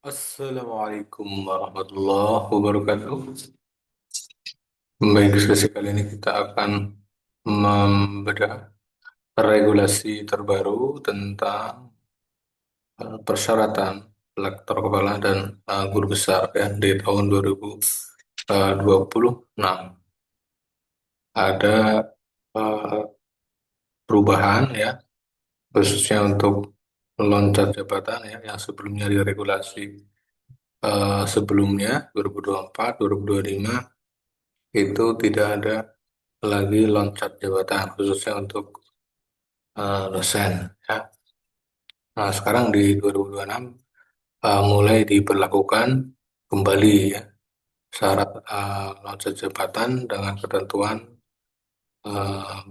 Assalamualaikum warahmatullahi wabarakatuh. Baik, diskusi kali ini kita akan membedah regulasi terbaru tentang persyaratan lektor kepala dan guru besar ya di tahun 2026. Ada eh, perubahan ya, khususnya untuk loncat jabatan ya, yang sebelumnya di regulasi sebelumnya 2024, 2025 itu tidak ada lagi loncat jabatan khususnya untuk dosen ya. Nah, sekarang di 2026 mulai diberlakukan kembali ya syarat loncat jabatan dengan ketentuan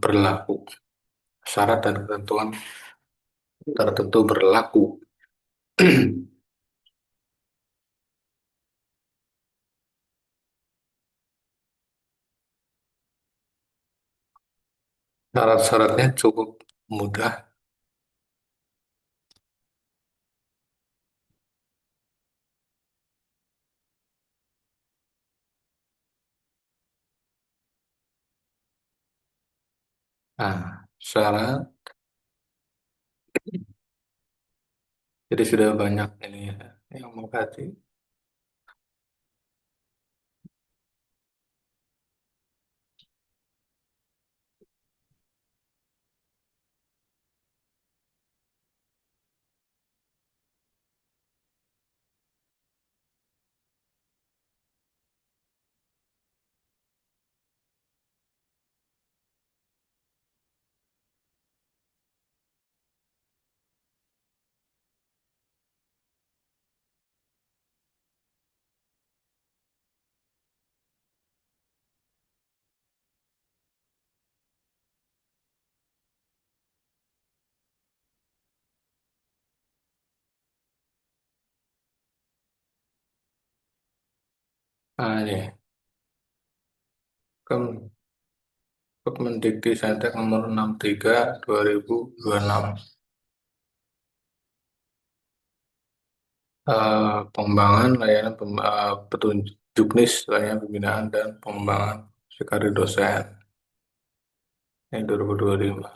berlaku. Syarat dan ketentuan tertentu berlaku. Syarat-syaratnya cukup mudah. Nah, syarat jadi sudah banyak ini ya, yang mau kasih. Nah, ini Kem- Kemendikti nomor 63 2026. Pengembangan layanan petunjuk juknis layanan pembinaan dan pengembangan sekali dosen yang 2025.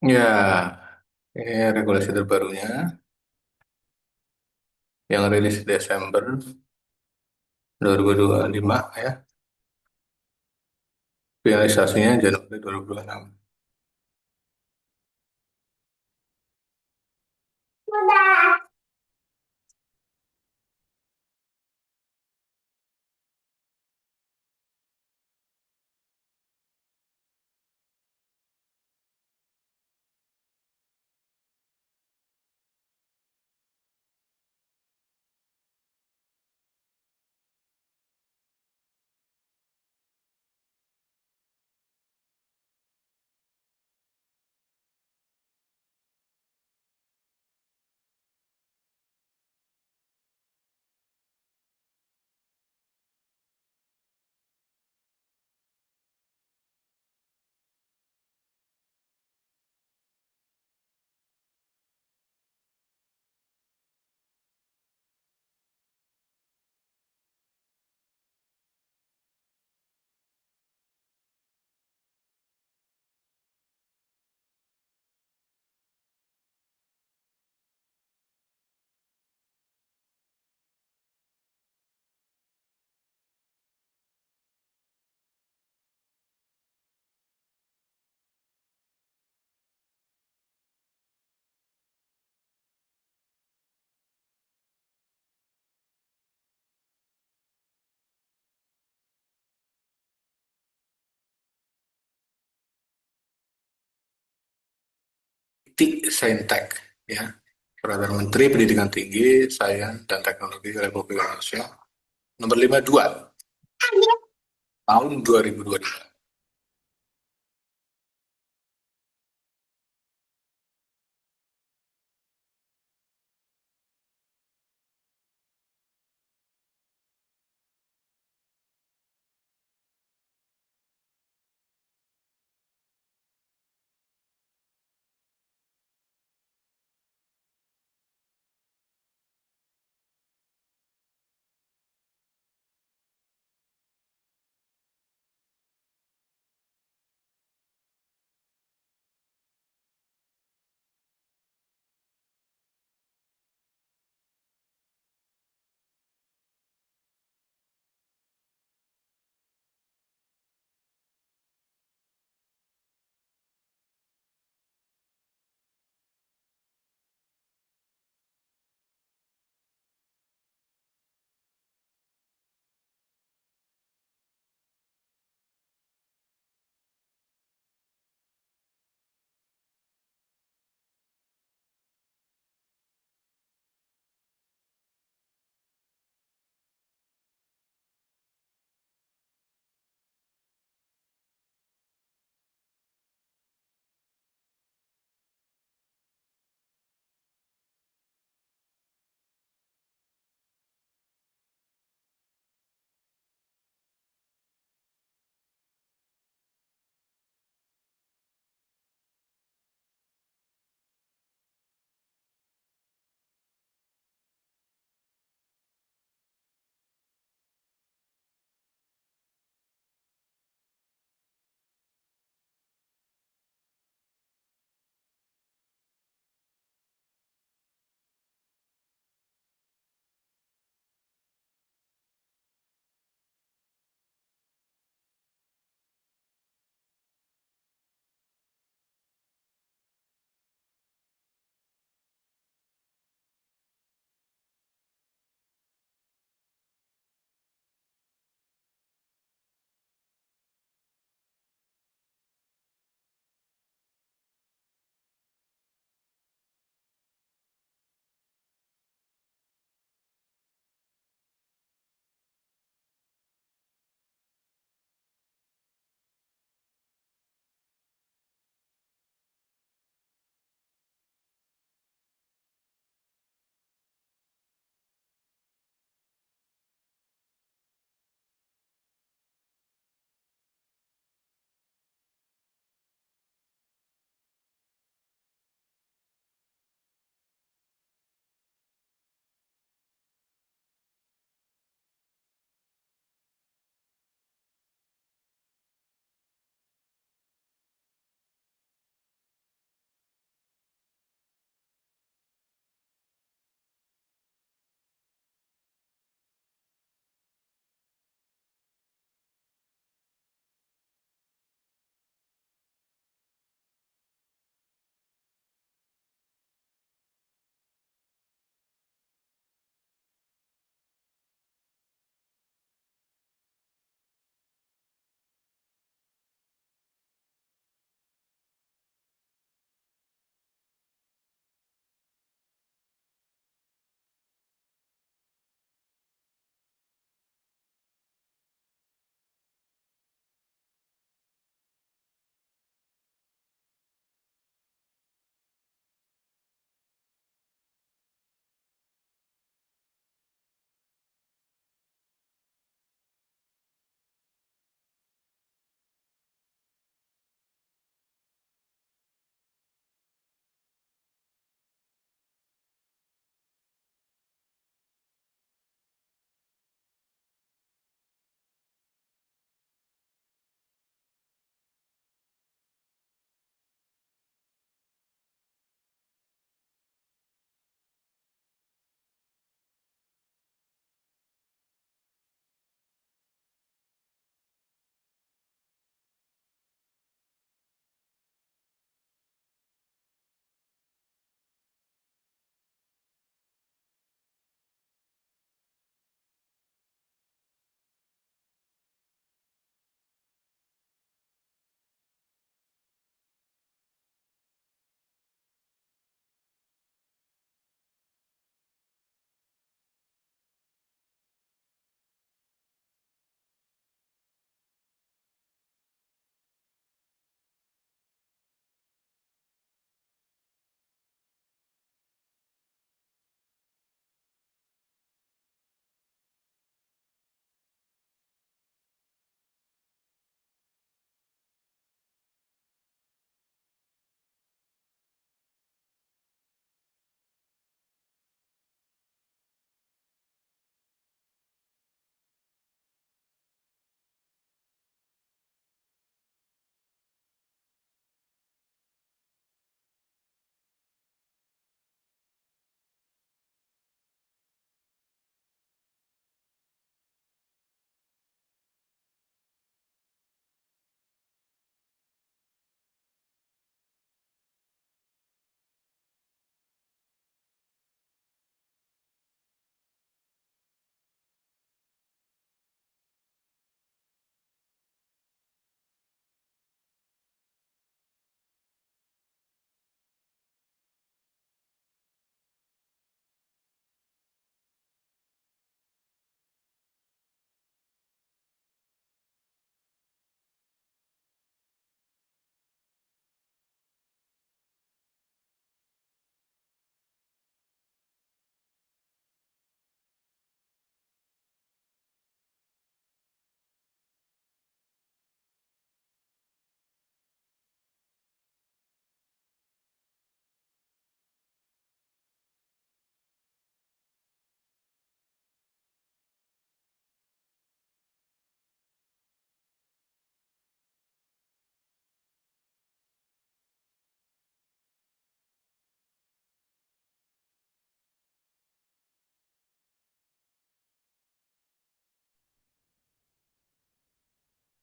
Ya, ini regulasi terbarunya yang rilis Desember 2025 ya. Finalisasinya Januari 2026. TIK Saintek ya, Peraturan Menteri Pendidikan Tinggi, Sains dan Teknologi Republik Indonesia nomor 52 tahun 2022.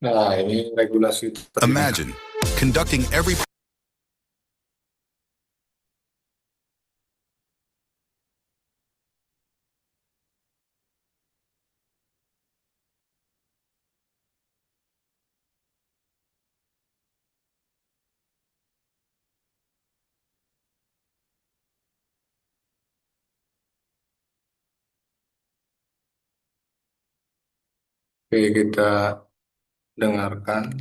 Nah, ini regulasi perizinan. Imagine conducting every Oke, kita dengarkan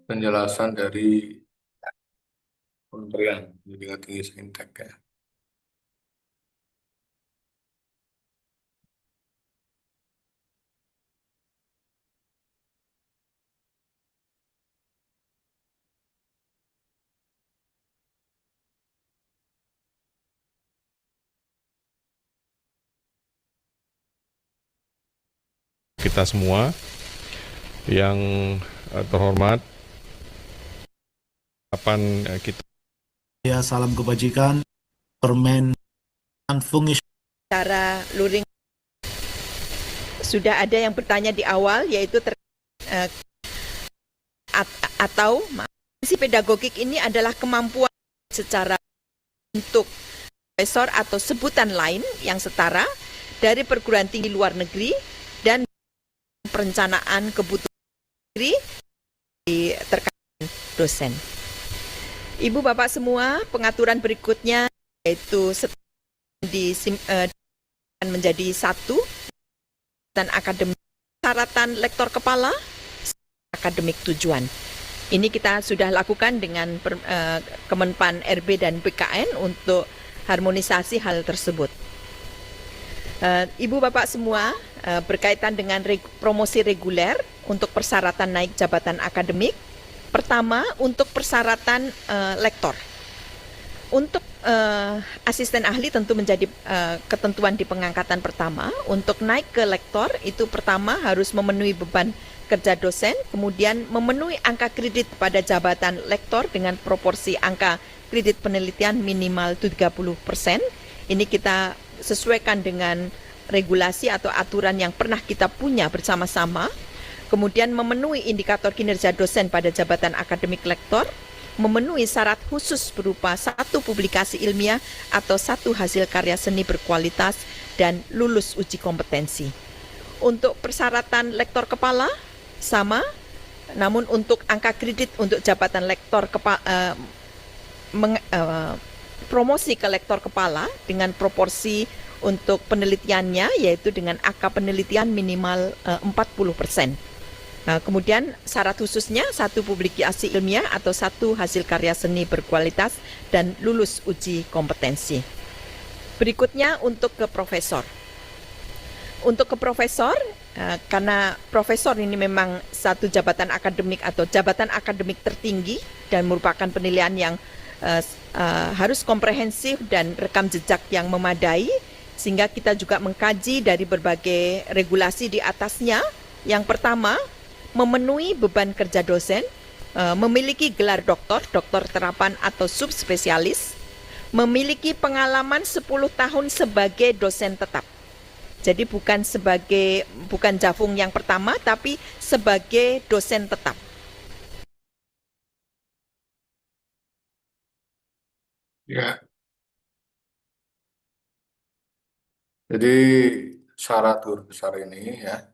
penjelasan dari Kementerian Pendidikan Tinggi Saintek ya. kita semua yang terhormat, kapan kita Ya, salam kebajikan, permen fungis. Secara luring sudah ada yang bertanya di awal, yaitu fungsi pedagogik ini adalah kemampuan secara untuk profesor atau sebutan lain yang setara dari perguruan tinggi luar negeri dan perencanaan kebutuhan negeri terkait dosen. Ibu Bapak semua, pengaturan berikutnya yaitu menjadi satu dan akademik, persyaratan lektor kepala, akademik tujuan. Ini kita sudah lakukan dengan Kemenpan RB dan BKN untuk harmonisasi hal tersebut. Ibu Bapak semua, berkaitan dengan promosi reguler untuk persyaratan naik jabatan akademik. Pertama, untuk persyaratan lektor. Untuk asisten ahli tentu menjadi ketentuan di pengangkatan pertama. Untuk naik ke lektor itu pertama harus memenuhi beban kerja dosen, kemudian memenuhi angka kredit pada jabatan lektor dengan proporsi angka kredit penelitian minimal 30%. Ini kita sesuaikan dengan regulasi atau aturan yang pernah kita punya bersama-sama. Kemudian memenuhi indikator kinerja dosen pada jabatan akademik lektor, memenuhi syarat khusus berupa 1 publikasi ilmiah atau 1 hasil karya seni berkualitas dan lulus uji kompetensi. Untuk persyaratan lektor kepala sama, namun untuk angka kredit untuk jabatan lektor promosi ke lektor kepala dengan proporsi untuk penelitiannya yaitu dengan angka penelitian minimal 40%. Kemudian syarat khususnya 1 publikasi ilmiah atau 1 hasil karya seni berkualitas dan lulus uji kompetensi. Berikutnya untuk ke profesor. Untuk ke profesor, karena profesor ini memang satu jabatan akademik atau jabatan akademik tertinggi dan merupakan penilaian yang harus komprehensif dan rekam jejak yang memadai, sehingga kita juga mengkaji dari berbagai regulasi di atasnya. Yang pertama, memenuhi beban kerja dosen, memiliki gelar doktor terapan atau subspesialis, memiliki pengalaman 10 tahun sebagai dosen tetap. Jadi bukan jafung yang pertama, tapi sebagai dosen tetap. Ya, jadi syarat guru besar ini ya,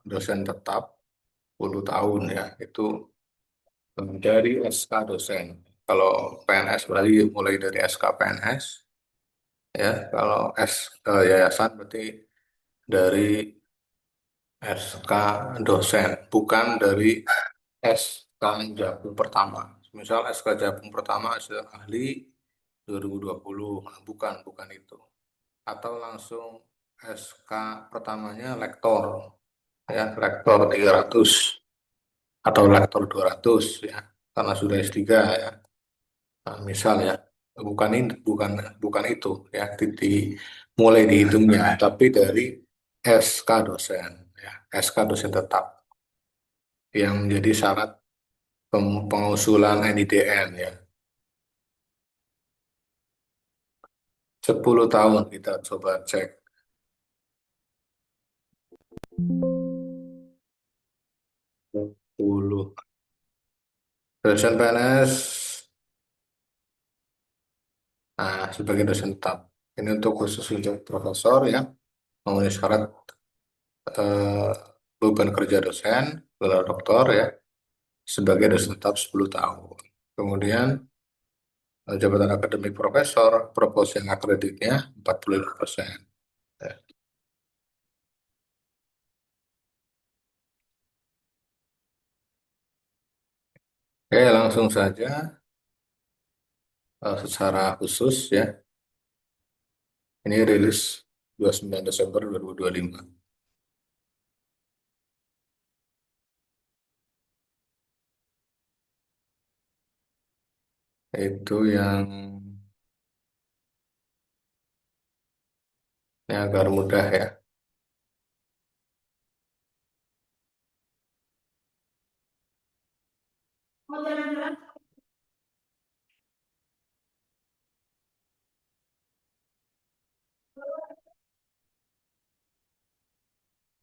dosen tetap 10 tahun ya, itu dari SK dosen. Kalau PNS berarti mulai dari SK PNS ya, kalau yayasan berarti dari SK dosen, bukan dari SK Jabung pertama. Misal SK Jabung pertama sudah ahli 2020, bukan itu. Atau langsung SK pertamanya lektor, ya lektor 300 atau lektor 200 ya, karena sudah S3 ya. Nah, misal ya, bukan itu ya, mulai dihitungnya, tapi dari SK dosen ya, SK dosen tetap yang menjadi syarat pengusulan NIDN ya. 10 tahun kita coba cek. 10. Dosen PNS sebagai dosen tetap. Ini untuk khusus untuk profesor ya, memenuhi syarat eh, beban kerja dosen, gelar doktor ya, sebagai dosen tetap 10 tahun. Kemudian jabatan akademik profesor, proporsi akreditnya 45%. Ya. Oke, langsung saja secara khusus ya. Ini rilis 29 Desember 2025. Itu yang ini agar mudah ya.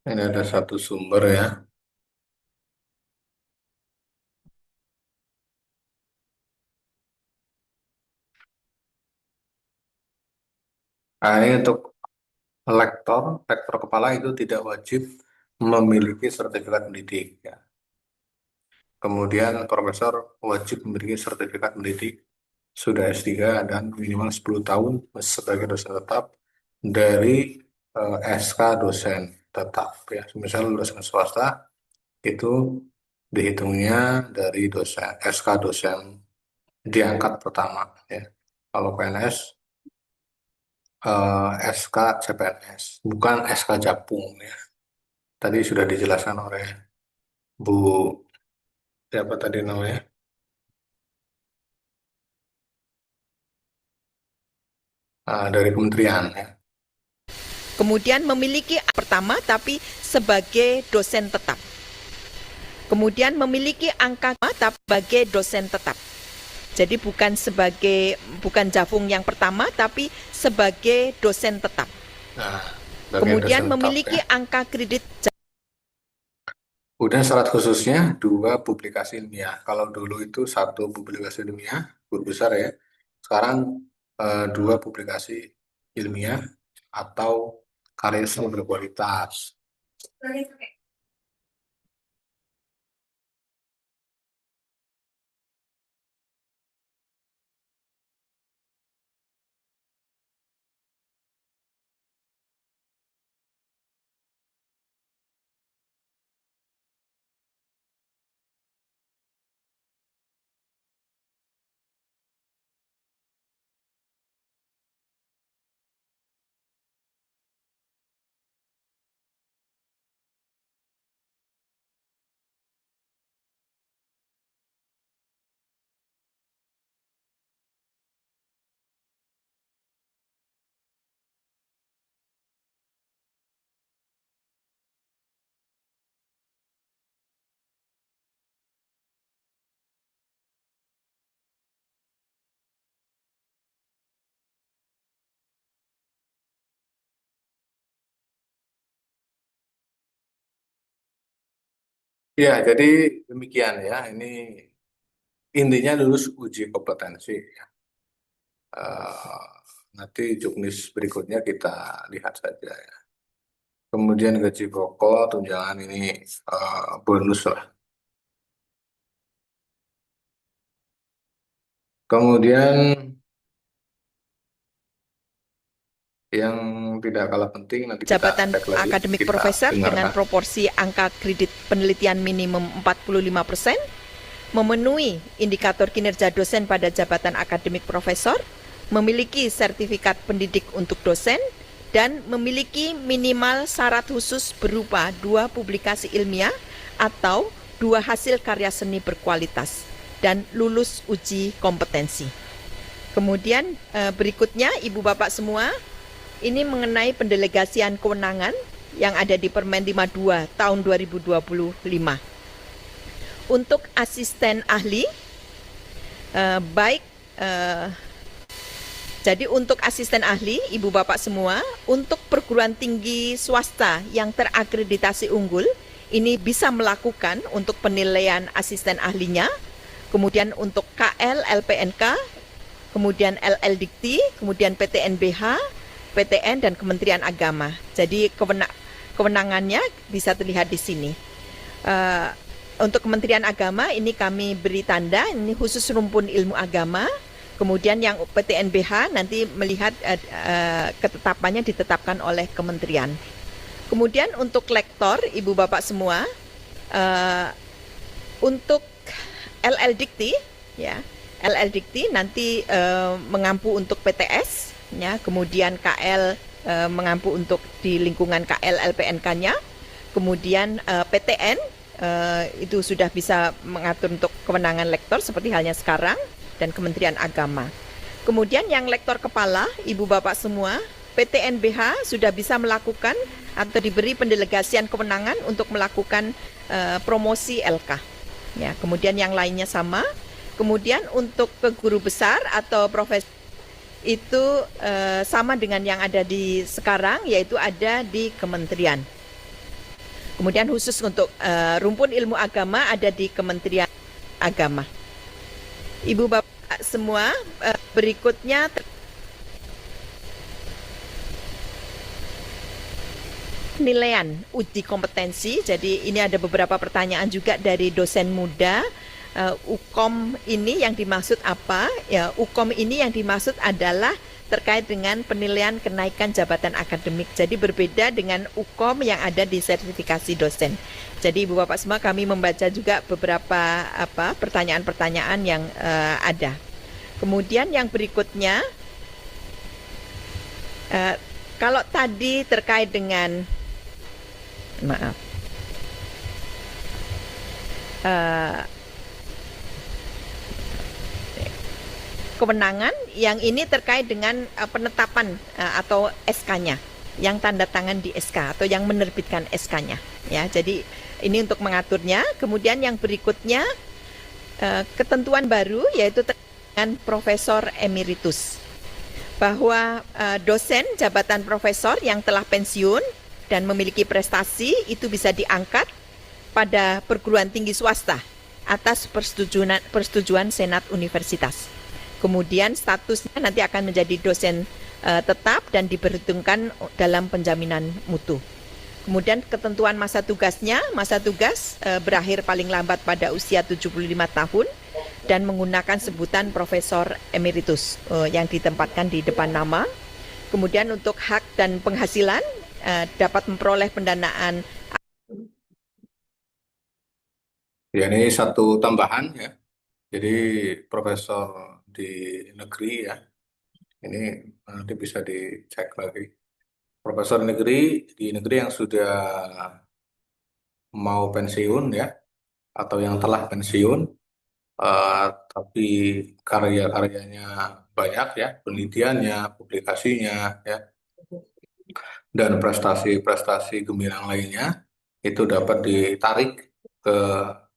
Ini ada satu sumber ya. Ini untuk rektor kepala itu tidak wajib memiliki sertifikat pendidik ya. Kemudian profesor wajib memiliki sertifikat pendidik sudah S3 dan minimal 10 tahun sebagai dosen tetap dari SK dosen tetap ya. Misal dosen swasta itu dihitungnya dari dosen SK dosen diangkat pertama ya. Kalau PNS SK CPNS bukan SK Japung ya. Tadi sudah dijelaskan oleh Bu siapa tadi namanya? Dari kementerian ya. Kemudian memiliki pertama tapi sebagai dosen tetap. Kemudian memiliki angka sebagai dosen tetap. Jadi bukan Jafung yang pertama tapi sebagai dosen tetap. Kemudian memiliki angka kredit. Kemudian syarat khususnya 2 publikasi ilmiah. Kalau dulu itu 1 publikasi ilmiah, guru besar ya. Sekarang 2 publikasi ilmiah atau karya seni berkualitas. Ya, jadi demikian ya. Ini intinya lulus uji kompetensi. Nanti juknis berikutnya kita lihat saja ya. Kemudian gaji pokok, tunjangan ini bonus lah. Kemudian yang tidak kalah penting nanti jabatan akademik profesor dengan proporsi angka kredit penelitian minimum 45%, memenuhi indikator kinerja dosen pada jabatan akademik profesor, memiliki sertifikat pendidik untuk dosen, dan memiliki minimal syarat khusus berupa 2 publikasi ilmiah atau 2 hasil karya seni berkualitas dan lulus uji kompetensi. Kemudian berikutnya Ibu Bapak semua, ini mengenai pendelegasian kewenangan yang ada di Permen 52 tahun 2025. Untuk asisten ahli, baik Jadi untuk asisten ahli, Ibu Bapak semua, untuk perguruan tinggi swasta yang terakreditasi unggul, ini bisa melakukan untuk penilaian asisten ahlinya, kemudian untuk KL, LPNK, kemudian LLDikti, kemudian PTNBH, PTN, dan Kementerian Agama. Jadi kewenangannya bisa terlihat di sini. Untuk Kementerian Agama ini kami beri tanda, ini khusus rumpun ilmu agama. Kemudian yang PTNBH nanti melihat ketetapannya ditetapkan oleh kementerian. Kemudian untuk lektor, Ibu Bapak semua, untuk LLDikti, ya, LLDikti nanti mengampu untuk PTS, ya, kemudian KL mengampu untuk di lingkungan KL LPNK-nya, kemudian PTN itu sudah bisa mengatur untuk kewenangan lektor seperti halnya sekarang, dan Kementerian Agama. Kemudian yang lektor kepala, Ibu Bapak semua, PTNBH sudah bisa melakukan atau diberi pendelegasian kewenangan untuk melakukan promosi LK. Ya, kemudian yang lainnya sama. Kemudian untuk ke guru besar atau profesor itu sama dengan yang ada di sekarang, yaitu ada di kementerian. Kemudian khusus untuk rumpun ilmu agama ada di Kementerian Agama. Ibu Bapak semua, berikutnya penilaian uji kompetensi. Jadi ini ada beberapa pertanyaan juga dari dosen muda. UKOM ini yang dimaksud apa? Ya, UKOM ini yang dimaksud adalah terkait dengan penilaian kenaikan jabatan akademik. Jadi berbeda dengan UKOM yang ada di sertifikasi dosen. Jadi Ibu Bapak semua, kami membaca juga beberapa pertanyaan-pertanyaan yang ada. Kemudian yang berikutnya, kalau tadi terkait dengan kewenangan, yang ini terkait dengan penetapan atau SK-nya, yang tanda tangan di SK atau yang menerbitkan SK-nya. Ya, jadi ini untuk mengaturnya. Kemudian yang berikutnya, ketentuan baru yaitu dengan Profesor Emeritus, bahwa dosen jabatan profesor yang telah pensiun dan memiliki prestasi itu bisa diangkat pada perguruan tinggi swasta atas persetujuan Senat Universitas. Kemudian statusnya nanti akan menjadi dosen tetap dan diperhitungkan dalam penjaminan mutu. Kemudian ketentuan masa tugasnya, masa tugas berakhir paling lambat pada usia 75 tahun dan menggunakan sebutan Profesor Emeritus yang ditempatkan di depan nama. Kemudian untuk hak dan penghasilan dapat memperoleh pendanaan. Ya, ini satu tambahan ya. Jadi profesor di negeri ya, ini nanti bisa dicek lagi. Profesor di negeri yang sudah mau pensiun ya, atau yang telah pensiun, tapi karya-karyanya banyak ya, penelitiannya, publikasinya ya, dan prestasi-prestasi gemilang lainnya, itu dapat ditarik ke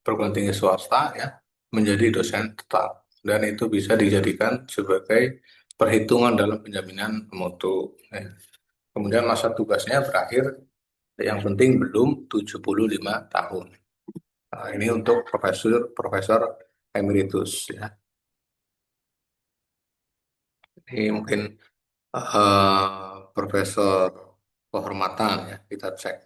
perguruan tinggi swasta ya, menjadi dosen tetap, dan itu bisa dijadikan sebagai perhitungan dalam penjaminan mutu ya. Kemudian masa tugasnya berakhir, yang penting belum 75 tahun. Nah, ini untuk profesor emeritus ya. Ini mungkin profesor kehormatan ya, kita cek.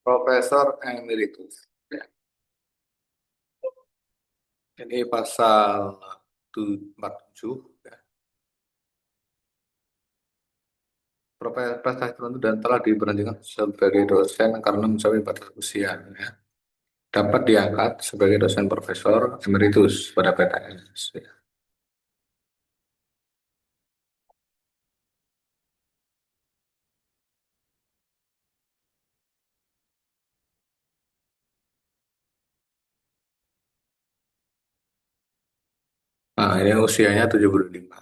Profesor emeritus. Ya. Ini pasal 47 ya. Profesor prestasi tertentu dan telah diberhentikan sebagai dosen karena mencapai batas usia ya, dapat diangkat sebagai dosen profesor emeritus pada PTS ya. Ini usianya 75.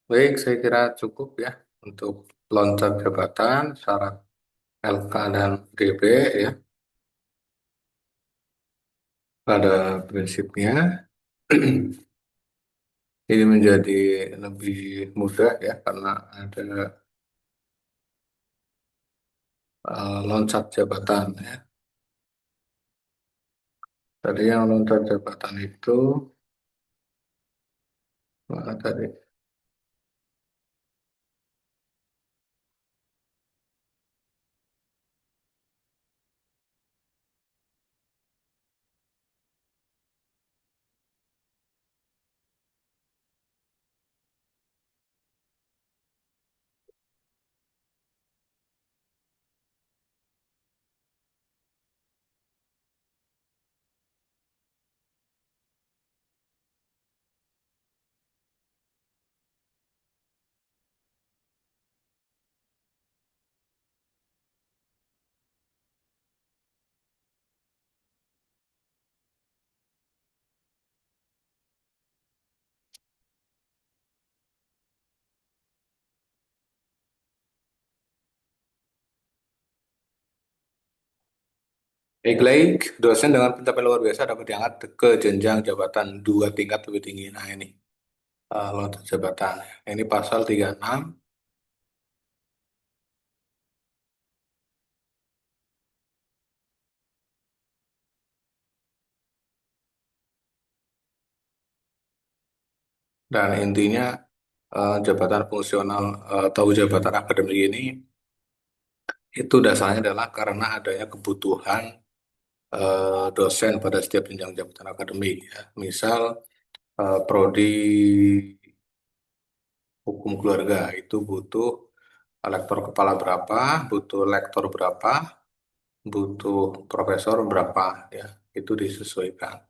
Baik, saya kira cukup ya untuk loncat jabatan, syarat LK dan DB ya. Pada prinsipnya ini menjadi lebih mudah ya karena ada loncat jabatan ya. Tadi yang loncat jabatan itu mana tadi? Baik, dosen dengan pencapaian luar biasa dapat diangkat ke jenjang jabatan 2 tingkat lebih tinggi. Nah ini loncat jabatan. Ini pasal 36. Dan intinya jabatan fungsional atau jabatan akademik ini itu dasarnya adalah karena adanya kebutuhan dosen pada setiap jenjang jabatan akademik ya. Misal prodi hukum keluarga itu butuh lektor kepala berapa, butuh lektor berapa, butuh profesor berapa ya. Itu disesuaikan.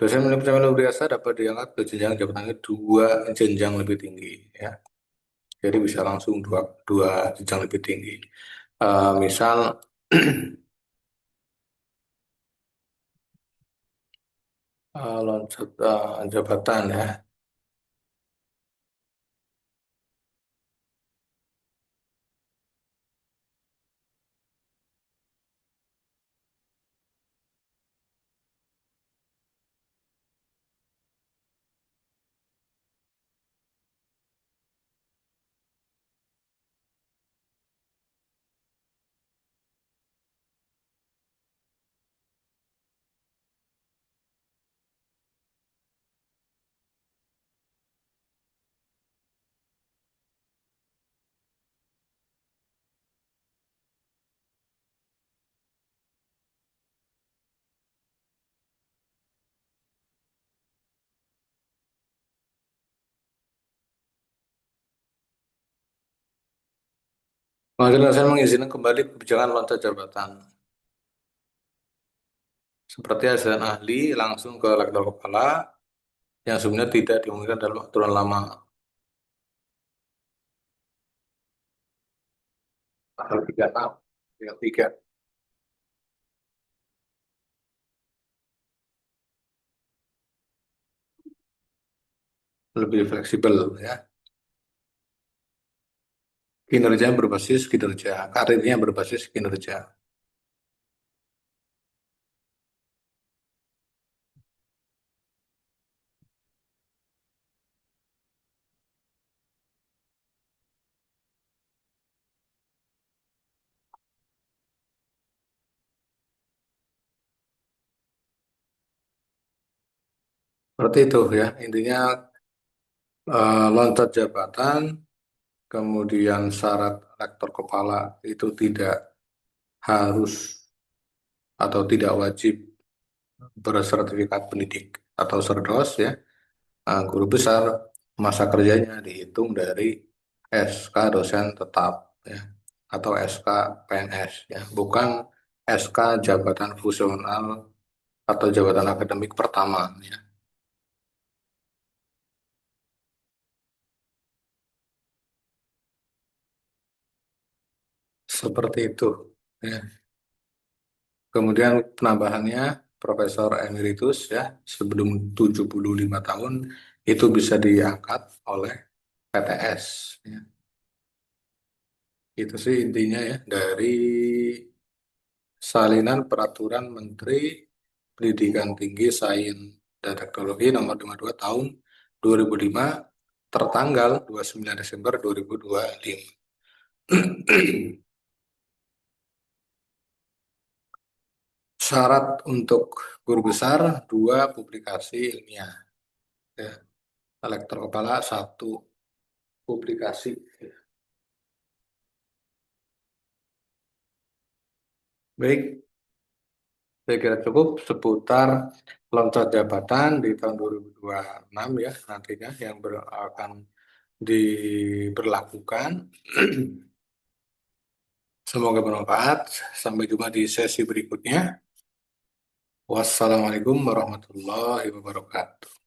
Dosen menilai pencapaian luar biasa dapat diangkat ke jenjang jabatannya 2 jenjang lebih tinggi ya. Jadi bisa langsung dua jenjang lebih tinggi. Misal loncat jabatan ya. Majelis dosen mengizinkan kembali kebijakan loncat jabatan. Seperti asisten ahli langsung ke lektor kepala yang sebenarnya tidak dimungkinkan dalam aturan lama. Pasal 36, 33 lebih fleksibel ya. Kinerja berbasis kinerja, karirnya berbasis kinerja. Seperti itu ya, intinya loncat jabatan, kemudian syarat rektor kepala itu tidak harus atau tidak wajib bersertifikat pendidik atau serdos ya. Guru besar masa kerjanya dihitung dari SK dosen tetap ya atau SK PNS ya, bukan SK jabatan fungsional atau jabatan akademik pertama ya. Seperti itu. Ya. Kemudian penambahannya Profesor Emeritus ya sebelum 75 tahun itu bisa diangkat oleh PTS. Ya. Itu sih intinya ya dari Salinan Peraturan Menteri Pendidikan Tinggi, Sains dan Teknologi nomor 52 tahun 2005 tertanggal 29 Desember 2025. Syarat untuk guru besar 2 publikasi ilmiah. Ya. Lektor kepala 1 publikasi. Baik, saya kira cukup seputar loncat jabatan di tahun 2026 ya nantinya yang akan diberlakukan. Semoga bermanfaat. Sampai jumpa di sesi berikutnya. Wassalamualaikum warahmatullahi wabarakatuh.